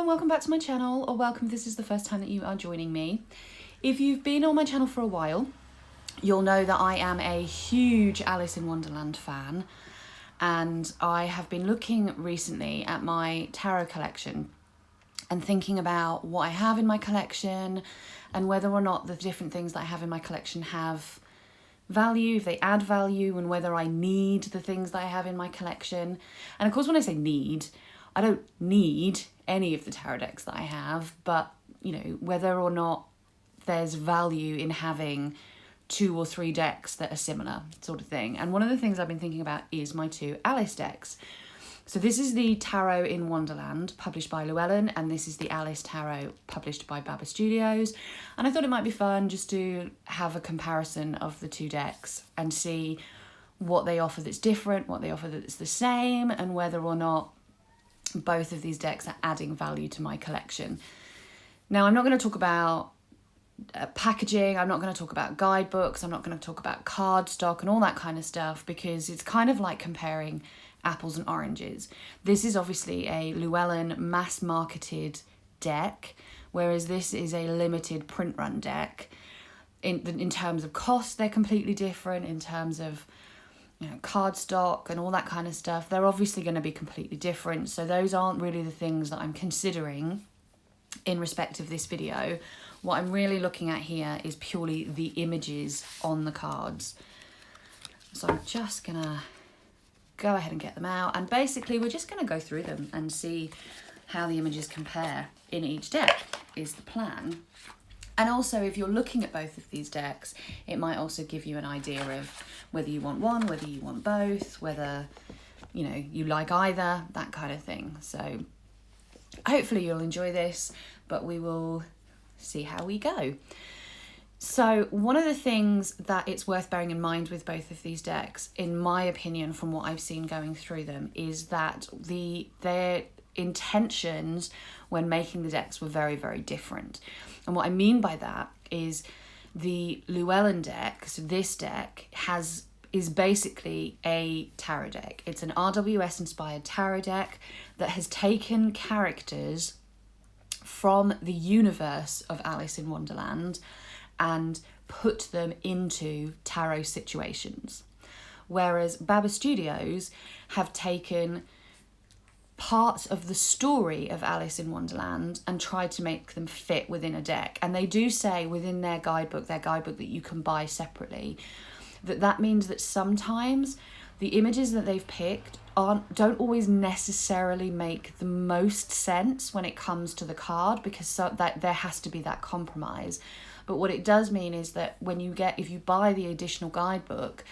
and welcome back to my channel, or welcome if this is the first time that you are joining me. If you've been on my channel for a while, you'll know that I am a huge Alice in Wonderland fan, and I have been looking recently at my tarot collection and thinking about what I have in my collection and whether or not the different things that I have in my collection have value, if they add value, and whether I need the things that I have in my collection. And of course, when I say need, I don't need any of the tarot decks that I have, but you know, whether or not there's value in having 2 or 3 decks that are similar, sort of thing. And one of the things I've been thinking about is my 2 Alice decks. So this is the Tarot in Wonderland, published by Llewellyn, and this is the Alice Tarot, published by Baba Studios. And I thought it might be fun just to have a comparison of the 2 decks and see what they offer that's different, what they offer that's the same, and whether or not both of these decks are adding value to my collection. Now, I'm not going to talk about packaging, I'm not going to talk about guidebooks, I'm not going to talk about cardstock and all that kind of stuff, because it's kind of like comparing apples and oranges. This is obviously a Llewellyn mass-marketed deck, whereas this is a limited print run deck. In terms of cost, they're completely different. In terms of cardstock and all that kind of stuff, they're obviously going to be completely different. So those aren't really the things that I'm considering in respect of this video. What I'm really looking at here is purely the images on the cards. So I'm just gonna go ahead and get them out, and basically we're just gonna go through them and see how the images compare in each deck is the plan. And also, if you're looking at both of these decks, it might also give you an idea of whether you want one, whether you want both, whether you like either, that kind of thing. So hopefully you'll enjoy this, but we will see how we go. So one of the things that it's worth bearing in mind with both of these decks, in my opinion, from what I've seen going through them, is that their intentions when making the decks were very, very different. And what I mean by that is the Llewellyn deck, so this deck, is basically a tarot deck. It's an RWS inspired tarot deck that has taken characters from the universe of Alice in Wonderland and put them into tarot situations. Whereas Baba Studios have taken parts of the story of Alice in Wonderland and tried to make them fit within a deck. And they do say within their guidebook that you can buy separately, that means that sometimes the images that they've picked don't always necessarily make the most sense when it comes to the card, because that there has to be that compromise. But what it does mean is that if you buy the additional guidebook,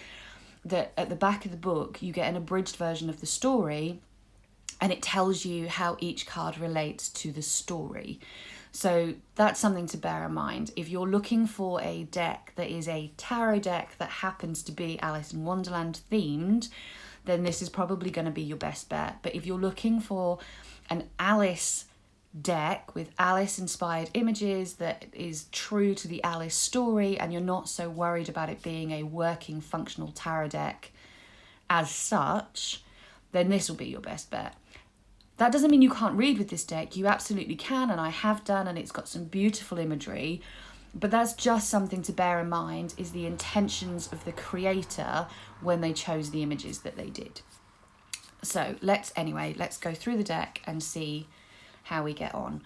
that at the back of the book you get an abridged version of the story, and it tells you how each card relates to the story. So that's something to bear in mind. If you're looking for a deck that is a tarot deck that happens to be Alice in Wonderland themed, then this is probably going to be your best bet. But if you're looking for an Alice deck with Alice inspired images that is true to the Alice story, and you're not so worried about it being a working functional tarot deck as such, then this will be your best bet. That doesn't mean you can't read with this deck. You absolutely can, and I have done, and it's got some beautiful imagery. But that's just something to bear in mind, is the intentions of the creator when they chose the images that they did. So let's go through the deck and see how we get on.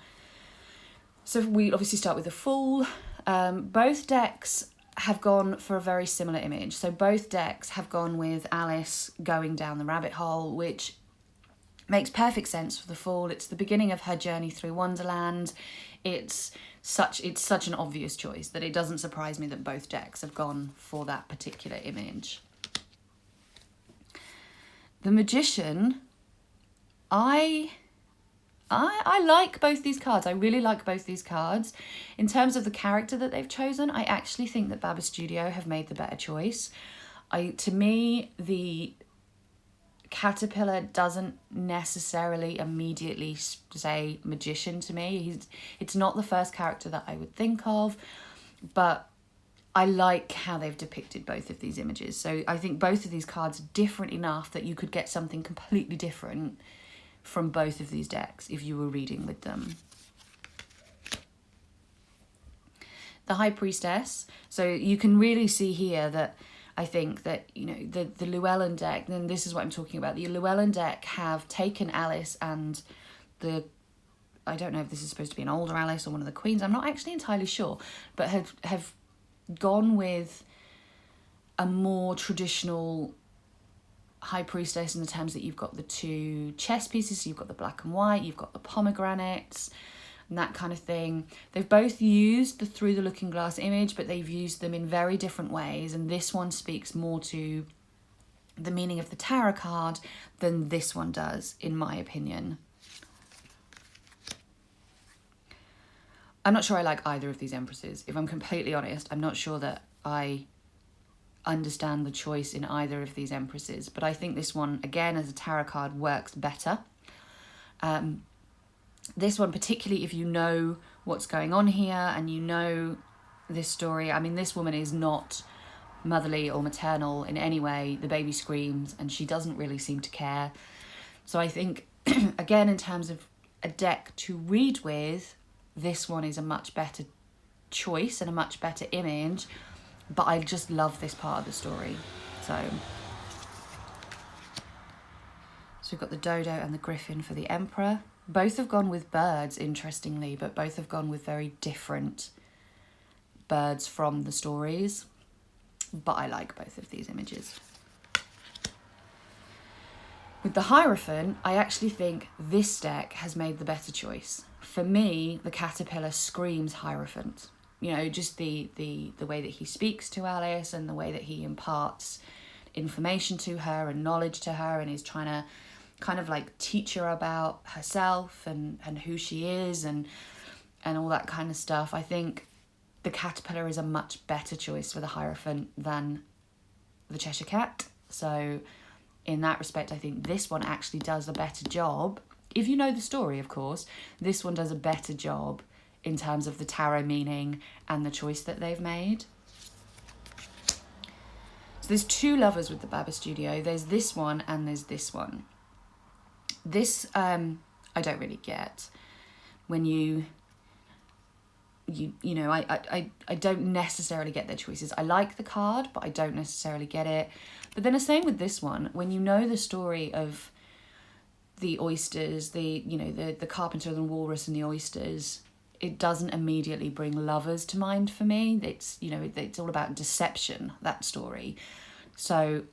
So we obviously start with the Fool. Both decks have gone for a very similar image. So both decks have gone with Alice going down the rabbit hole, which makes perfect sense for the Fool. It's the beginning of her journey through Wonderland. It's such an obvious choice that it doesn't surprise me that both decks have gone for that particular image. The Magician, I like both these cards. I really like both these cards. In terms of the character that they've chosen, I actually think that Baba Studio have made the better choice. To me, the caterpillar doesn't necessarily immediately say magician to me. It's not the first character that I would think of, but I like how they've depicted both of these images. So I think both of these cards are different enough that you could get something completely different from both of these decks if you were reading with them. The High Priestess. So you can really see here that I think that, you know, the Llewellyn deck, then this is what I'm talking about. The Llewellyn deck have taken Alice and the, I don't know if this is supposed to be an older Alice or one of the queens, I'm not actually entirely sure, but have gone with a more traditional High Priestess in the terms that you've got the two chess pieces, so you've got the black and white, you've got the pomegranates, and that kind of thing. They've both used the Through the Looking Glass image, but they've used them in very different ways, and this one speaks more to the meaning of the tarot card than this one does, in my opinion. I'm not sure I like either of these Empresses. If I'm completely honest, I'm not sure that I understand the choice in either of these Empresses, but I think this one, again, as a tarot card, works better. This one, particularly if you know what's going on here and you know this story. I mean, this woman is not motherly or maternal in any way. The baby screams and she doesn't really seem to care. So I think, again, in terms of a deck to read with, this one is a much better choice and a much better image, but I just love this part of the story. So we've got the dodo and the griffin for the emperor. Both have gone with birds, interestingly, but both have gone with very different birds from the stories. But I like both of these images. With the Hierophant, I actually think this deck has made the better choice. For me, the caterpillar screams Hierophant. You know, just the way that he speaks to Alice and the way that he imparts information to her and knowledge to her and is trying to kind of like teach her about herself and who she is and all that kind of stuff. I think the caterpillar is a much better choice for the Hierophant than the Cheshire Cat. So in that respect, I think this one actually does a better job. If you know the story, of course, this one does a better job in terms of the tarot meaning and the choice that they've made. So there's two lovers with the Baba Studio. There's this one and there's this one. This, I don't really get. When you know, I don't necessarily get their choices. I like the card, but I don't necessarily get it. But then the same with this one. When you know the story of the oysters, the carpenter, the walrus and the oysters, it doesn't immediately bring lovers to mind for me. It's, you know, it's all about deception, that story. So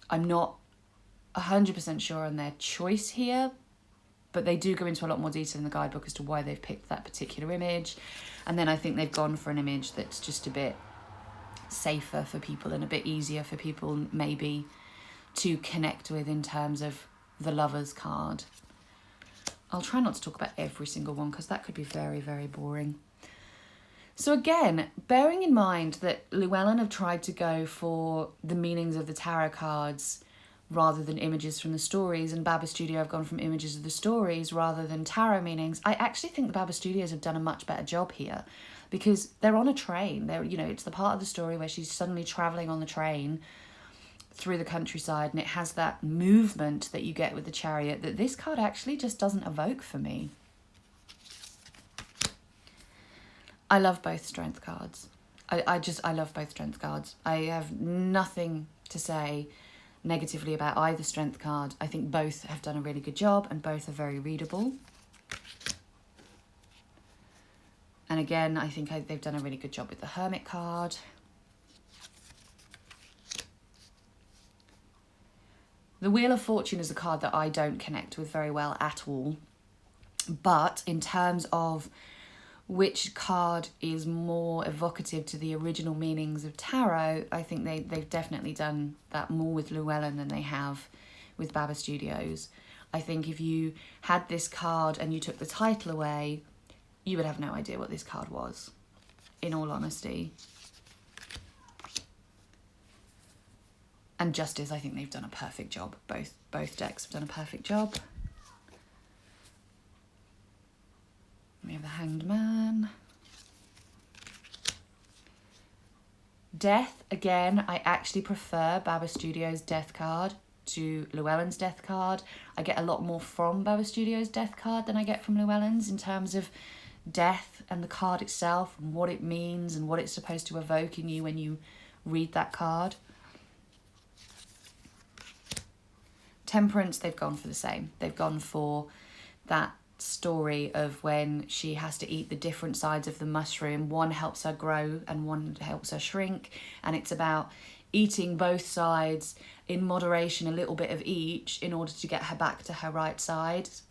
I'm not 100% sure on their choice here, but they do go into a lot more detail in the guidebook as to why they've picked that particular image. And then I think they've gone for an image that's just a bit safer for people and a bit easier for people maybe to connect with in terms of the Lovers card. I'll try not to talk about every single one because that could be very, very boring. So again, bearing in mind that Llewellyn have tried to go for the meanings of the tarot cards rather than images from the stories, and Baba Studio have gone from images of the stories rather than tarot meanings, I actually think the Baba Studios have done a much better job here because they're on a train. They're, you know, it's the part of the story where she's suddenly travelling on the train through the countryside, and it has that movement that you get with the chariot that this card actually just doesn't evoke for me. I love both strength cards. I love both strength cards. I have nothing to say negatively about either strength card. I think both have done a really good job and both are very readable. And again, I think they've done a really good job with the Hermit card. The Wheel of Fortune is a card that I don't connect with very well at all. But in terms of which card is more evocative to the original meanings of tarot, I think they've definitely done that more with Llewellyn than they have with Baba Studios. I think if you had this card and you took the title away, you would have no idea what this card was, in all honesty. And Justice, I think they've done a perfect job. Both decks have done a perfect job. We have the Hanged Man. Death, again, I actually prefer Baba Studios' Death card to Llewellyn's death card. I get a lot more from Boa Studio's death card than I get from Llewellyn's in terms of death and the card itself and what it means and what it's supposed to evoke in you when you read that card. Temperance, they've gone for the same. They've gone for that story of when she has to eat the different sides of the mushroom. One helps her grow and one helps her shrink, and it's about eating both sides in moderation, a little bit of each, in order to get her back to her right size,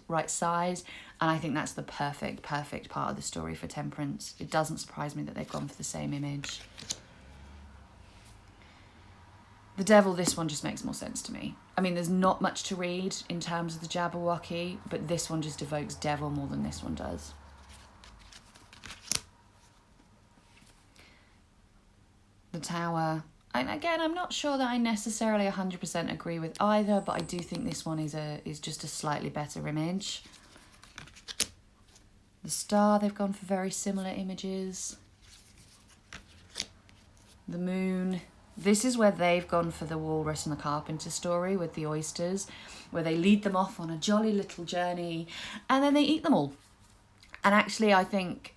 right size. And I think that's the perfect part of the story for Temperance. It doesn't surprise me that they've gone for the same image. The Devil, this one just makes more sense to me. I mean, there's not much to read in terms of the Jabberwocky, but this one just evokes devil more than this one does. The Tower, and again, I'm not sure that I necessarily 100% agree with either, but I do think this one is just a slightly better image. The Star, they've gone for very similar images. The Moon, this is where they've gone for the Walrus and the Carpenter story with the oysters, where they lead them off on a jolly little journey and then they eat them all. And actually, I think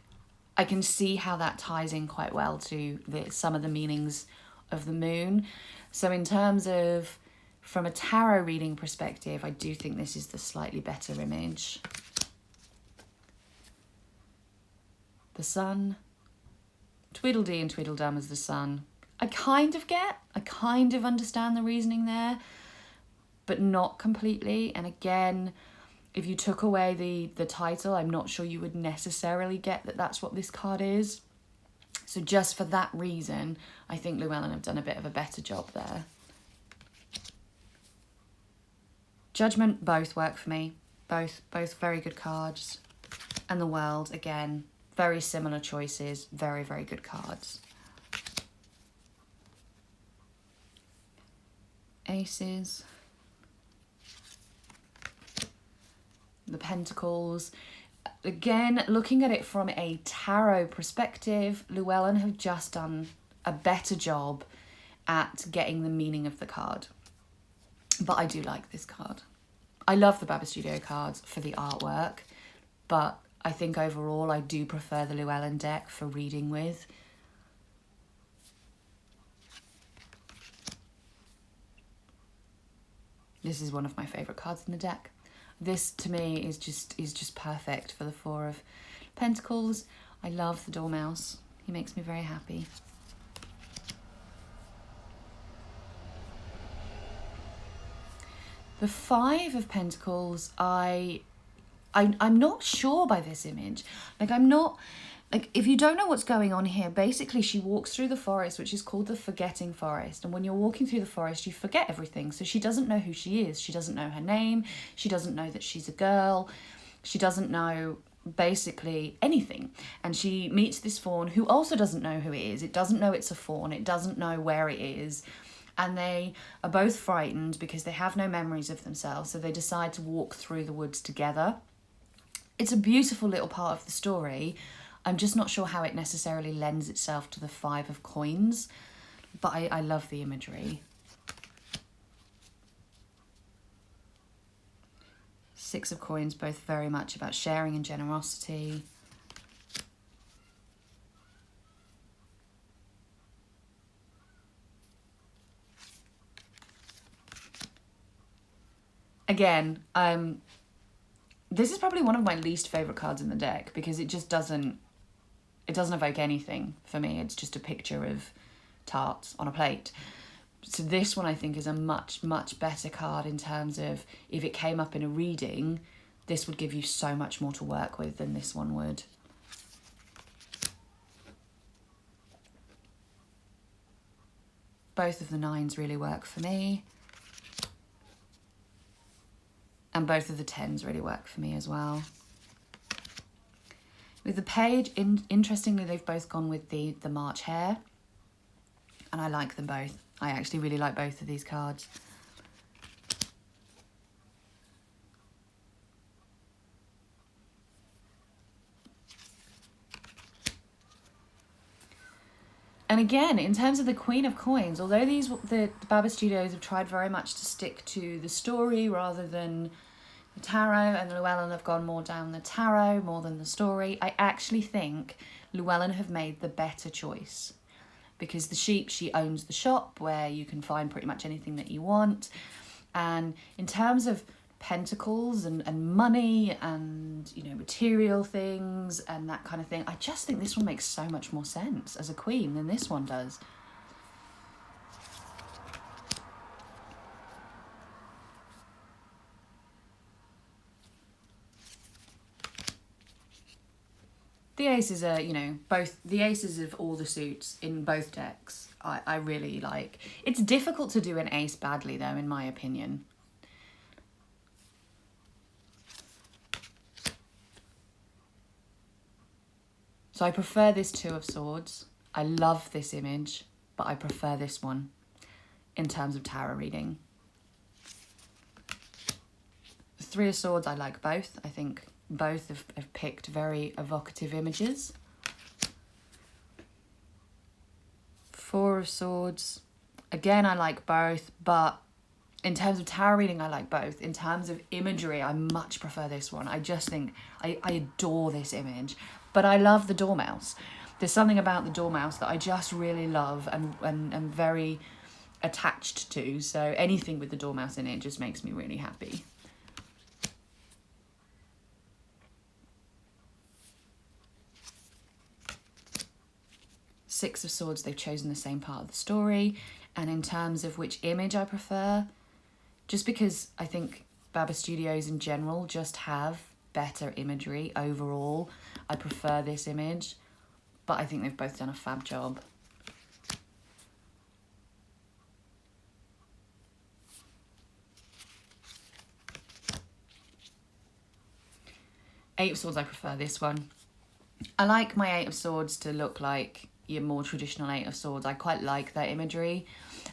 I can see how that ties in quite well to some of the meanings of the moon. So in terms of, from a tarot reading perspective, I do think this is the slightly better image. The Sun, Tweedledee and Tweedledum as the sun. I kind of understand the reasoning there, but not completely. And again, if you took away the title, I'm not sure you would necessarily get that that's what this card is. So just for that reason, I think Llewellyn have done a bit of a better job there. Judgment, both work for me. Both very good cards. And the World, again, very similar choices, very good cards. Aces, the Pentacles. Again, looking at it from a tarot perspective, Llewellyn have just done a better job at getting the meaning of the card. But I do like this card. I love the Boa Studio cards for the artwork, but I think overall I do prefer the Llewellyn deck for reading with. This is one of my favourite cards in the deck. This, to me, is just perfect for the Four of Pentacles. I love the Dormouse. He makes me very happy. The Five of Pentacles, I'm not sure by this image. Like, if you don't know what's going on here, basically she walks through the forest, which is called the Forgetting Forest. And when you're walking through the forest, you forget everything. So she doesn't know who she is. She doesn't know her name. She doesn't know that she's a girl. She doesn't know basically anything. And she meets this fawn who also doesn't know who it is. It doesn't know it's a fawn. It doesn't know where it is. And they are both frightened because they have no memories of themselves. So they decide to walk through the woods together. It's a beautiful little part of the story. I'm just not sure how it necessarily lends itself to the Five of Coins, but I love the imagery. Six of Coins, both very much about sharing and generosity. Again, this is probably one of my least favourite cards in the deck because it just doesn't evoke anything for me. It's just a picture of tarts on a plate. So this one I think is a much better card in terms of if it came up in a reading, this would give you so much more to work with than this one would. Both of the nines really work for me. And both of the tens really work for me as well. With the Page, interestingly, they've both gone with the March Hare. And I like them both. I actually really like both of these cards. And again, in terms of the Queen of Coins, although the Baba Studios have tried very much to stick to the story rather than the tarot, and Llewellyn have gone more down the tarot more than the story, I actually think Llewellyn have made the better choice. Because the sheep, she owns the shop where you can find pretty much anything that you want. And in terms of pentacles and money and, you know, material things and that kind of thing, I just think this one makes so much more sense as a queen than this one does. The aces are, you know, both the aces of all the suits in both decks. I really like. It's difficult to do an ace badly though, in my opinion. So I prefer this Two of Swords. I love this image, but I prefer this one in terms of tarot reading. The Three of Swords, I like both. I think both have picked very evocative images. Four of Swords, again, I like both, but in terms of tarot reading, I like both. In terms of imagery, I much prefer this one. I just think, I adore this image. But I love the dormouse. There's something about the dormouse that I just really love and am very attached to. So anything with the dormouse in it just makes me really happy. Six of Swords, they've chosen the same part of the story. And in terms of which image I prefer, just because I think Baba Studios in general just have better imagery overall, I prefer this image, but I think they've both done a fab job. Eight of Swords, I prefer this one. I like my Eight of Swords to look like your more traditional Eight of Swords. I quite like that imagery,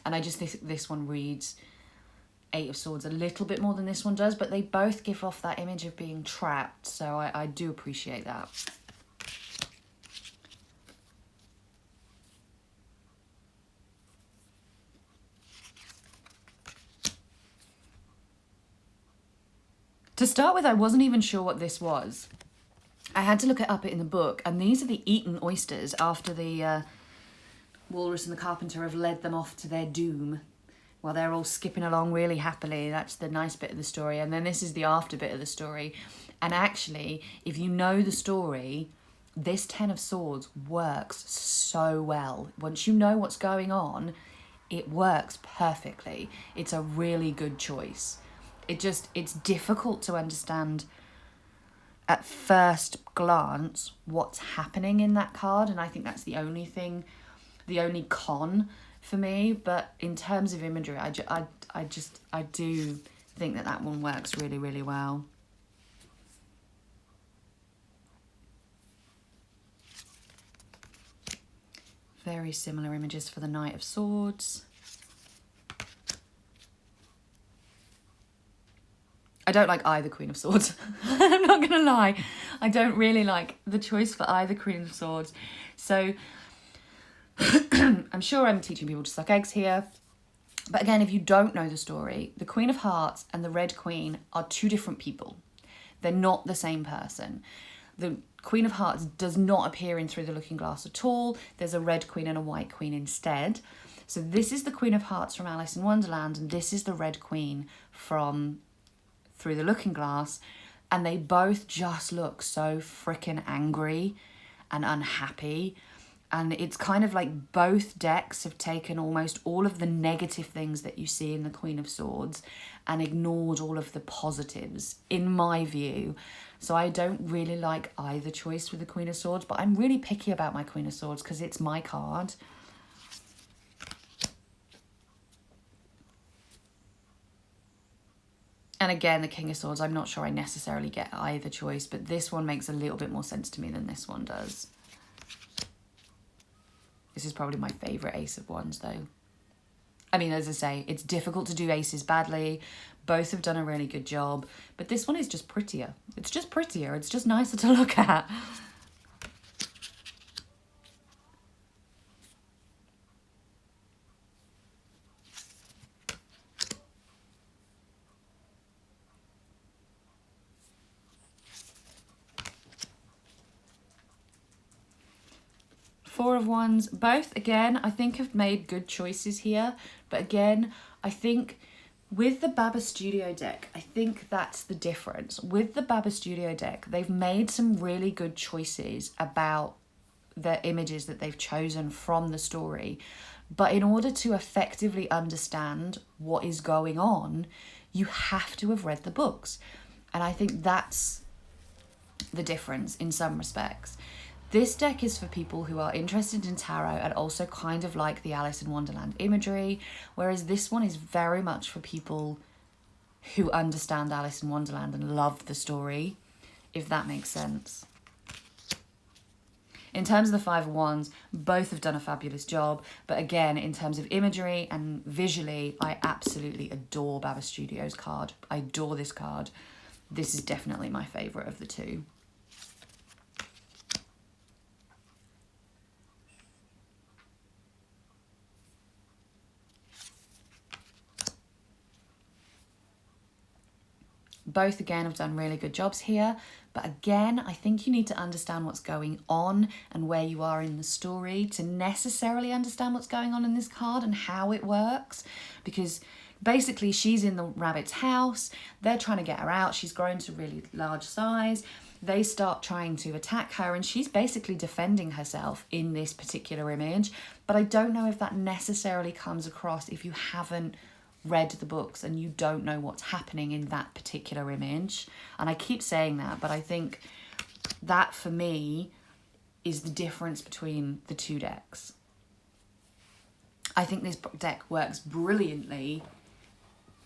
and I just think this one reads Eight of Swords a little bit more than this one does, but they both give off that image of being trapped, so I do appreciate that. To start with, I wasn't even sure what this was. I had to look it up in the book, and these are the eaten oysters after the walrus and the carpenter have led them off to their doom while they're all skipping along really happily. That's the nice bit of the story. And then this is the after bit of the story. And actually, if you know the story, this Ten of Swords works so well. Once you know what's going on, it works perfectly. It's a really good choice. It's difficult to understand at first glance what's happening in that card, and I think that's the only con for me. But in terms of imagery, I do think that one works really, really well. Very similar images for the Knight of Swords. I don't like either Queen of Swords. I'm not going to lie. I don't really like the choice for either Queen of Swords. So I'm sure I'm teaching people to suck eggs here. But again, if you don't know the story, the Queen of Hearts and the Red Queen are two different people. They're not the same person. The Queen of Hearts does not appear in Through the Looking Glass at all. There's a Red Queen and a White Queen instead. So this is the Queen of Hearts from Alice in Wonderland, and this is the Red Queen from Through the Looking Glass, and they both just look so freaking angry and unhappy. And it's kind of like both decks have taken almost all of the negative things that you see in the Queen of Swords and ignored all of the positives, in my view. So I don't really like either choice with the Queen of Swords, but I'm really picky about my Queen of Swords because it's my card. And again, the King of Swords, I'm not sure I necessarily get either choice, but this one makes a little bit more sense to me than this one does. This is probably my favourite Ace of Wands, though. I mean, as I say, it's difficult to do aces badly. Both have done a really good job, but this one is just prettier. It's just prettier. It's just nicer to look at. Four of Wands, both, again, I think have made good choices here. But again, I think with the Baba Studio deck, I think that's the difference. With the Baba Studio deck, they've made some really good choices about the images that they've chosen from the story. But in order to effectively understand what is going on, you have to have read the books. And I think that's the difference in some respects. This deck is for people who are interested in tarot and also kind of like the Alice in Wonderland imagery, whereas this one is very much for people who understand Alice in Wonderland and love the story, if that makes sense. In terms of the Five of Wands, both have done a fabulous job. But again, in terms of imagery and visually, I absolutely adore Baba Studio's card. I adore this card. This is definitely my favourite of the two. Both, again, have done really good jobs here. But again, I think you need to understand what's going on and where you are in the story to necessarily understand what's going on in this card and how it works. Because basically she's in the rabbit's house. They're trying to get her out. She's grown to really large size. They start trying to attack her and she's basically defending herself in this particular image. But I don't know if that necessarily comes across if you haven't read the books and you don't know what's happening in that particular image. And I keep saying that, but I think that for me is the difference between the two decks. I think this deck works brilliantly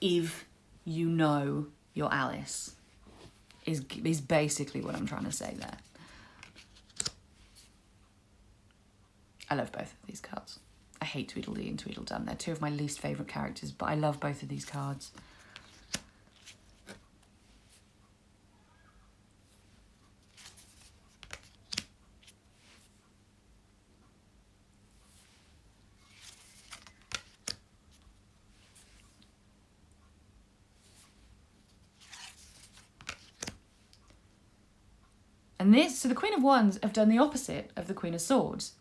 if you know your Alice, is basically what I'm trying to say there. I love both of these cards. I hate Tweedledee and Tweedledum. They're two of my least favourite characters, but I love both of these cards. And so the Queen of Wands have done the opposite of the Queen of Swords.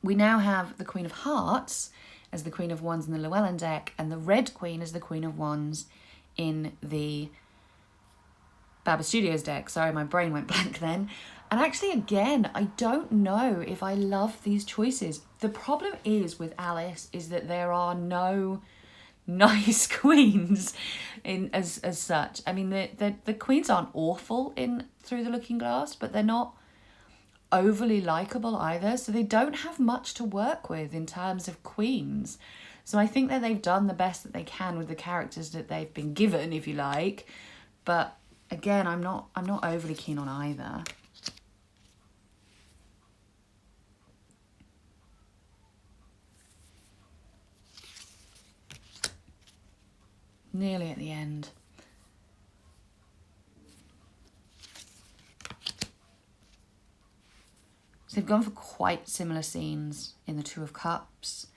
We now have the Queen of Hearts as the Queen of Wands in the Llewellyn deck and the Red Queen as the Queen of Wands in the Baba Studios deck. Sorry, my brain went blank then. And actually, again, I don't know if I love these choices. The problem is with Alice is that there are no nice queens as such. I mean, the queens aren't awful in Through the Looking Glass, but they're not overly likable either, so they don't have much to work with in terms of queens. So I think that they've done the best that they can with the characters that they've been given, if you like, but again, I'm not overly keen on either. Nearly at the end. So they've gone for quite similar scenes in the Two of Cups.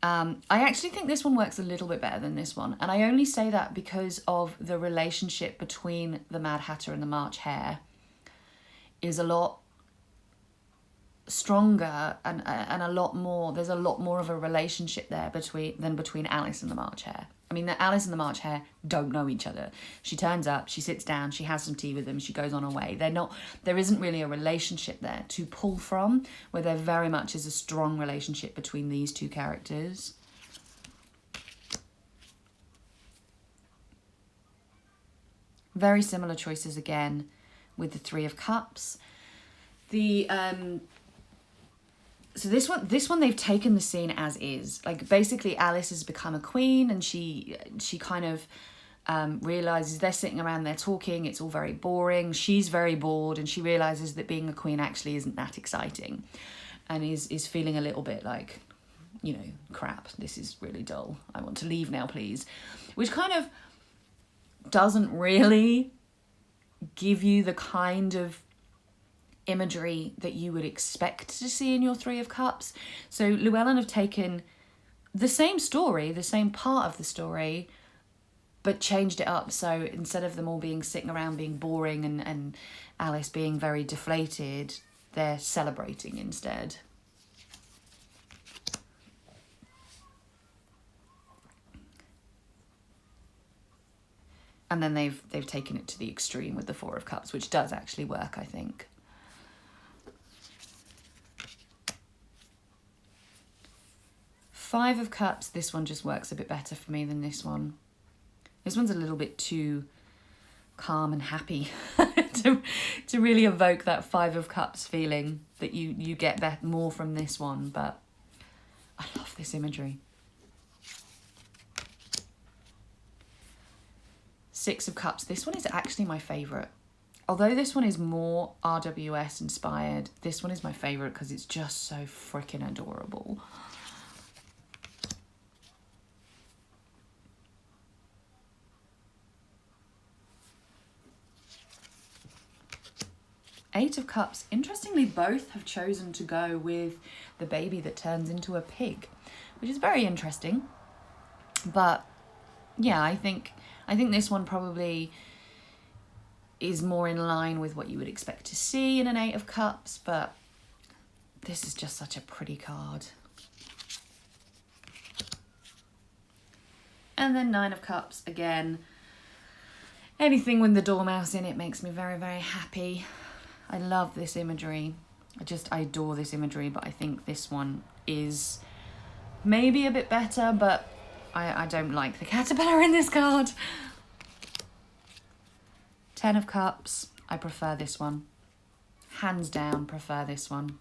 I actually think this one works a little bit better than this one. And I only say that because of the relationship between the Mad Hatter and the March Hare is a lot stronger and a lot more, there's a lot more of a relationship there than between Alice and the March Hare. I mean, the Alice and the March Hare don't know each other. She turns up, she sits down, she has some tea with them, she goes on her way. There isn't really a relationship there to pull from, where there very much is a strong relationship between these two characters. Very similar choices again with the Three of Cups. So this one they've taken the scene as is. Like, basically Alice has become a queen and she kind of realises they're sitting around there talking, it's all very boring, she's very bored, and she realises that being a queen actually isn't that exciting and is feeling a little bit like, you know, crap, this is really dull, I want to leave now, please. Which kind of doesn't really give you the kind of imagery that you would expect to see in your Three of Cups. So Llewellyn have taken the same story, the same part of the story, but changed it up. So instead of them all being sitting around being boring and Alice being very deflated, they're celebrating instead. And then they've taken it to the extreme with the Four of Cups, which does actually work, I think. Five of Cups, this one just works a bit better for me than this one. This one's a little bit too calm and happy to really evoke that Five of Cups feeling that you get that more from this one, but I love this imagery. Six of Cups, this one is actually my favourite. Although this one is more RWS inspired, this one is my favourite because it's just so freaking adorable. Eight of Cups, interestingly, both have chosen to go with the baby that turns into a pig, which is very interesting. But yeah, I think this one probably is more in line with what you would expect to see in an Eight of Cups, but this is just such a pretty card. And then Nine of Cups, again, anything with the dormouse in it makes me very, very happy. I love this imagery. I adore this imagery, but I think this one is maybe a bit better, but I don't like the caterpillar in this card. Ten of Cups, I prefer this one. Hands down, prefer this one.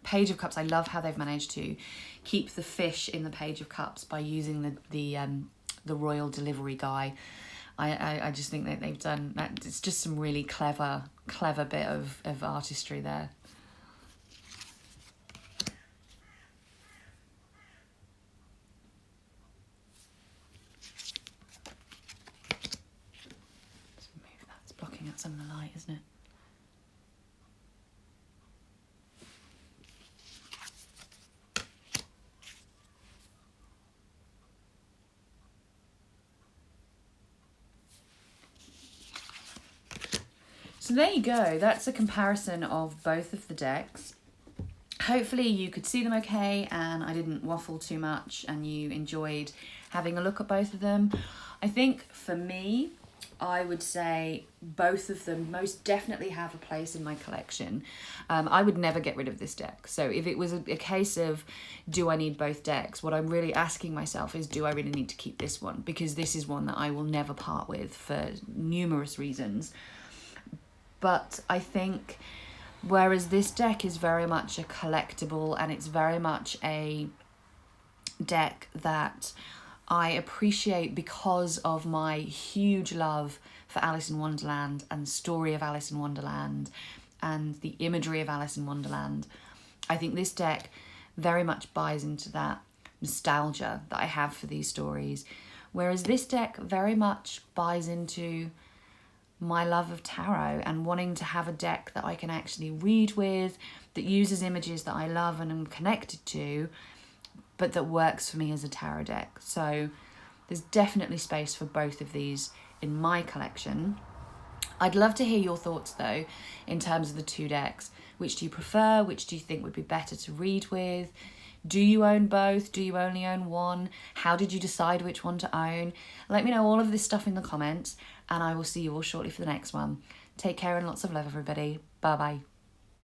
Page of Cups, I love how they've managed to keep the fish in the Page of Cups by using the royal delivery guy. I just think that they've done that. It's just some really clever bit of artistry there. Let's move that. It's blocking out some of the light, isn't it? So there you go, that's a comparison of both of the decks. Hopefully you could see them okay and I didn't waffle too much and you enjoyed having a look at both of them. I think for me, I would say both of them most definitely have a place in my collection. I would never get rid of this deck. So if it was a case of, do I need both decks? What I'm really asking myself is, do I really need to keep this one? Because this is one that I will never part with for numerous reasons. But I think whereas this deck is very much a collectible and it's very much a deck that I appreciate because of my huge love for Alice in Wonderland and the story of Alice in Wonderland and the imagery of Alice in Wonderland, I think this deck very much buys into that nostalgia that I have for these stories. Whereas this deck very much buys into my love of tarot and wanting to have a deck that I can actually read with, that uses images that I love and am connected to, but that works for me as a tarot deck. So there's definitely space for both of these in my collection. I'd love to hear your thoughts though, in terms of the two decks. Which do you prefer? Which do you think would be better to read with? Do you own both? Do you only own one? How did you decide which one to own? Let me know all of this stuff in the comments and I will see you all shortly for the next one. Take care and lots of love, everybody. Bye-bye.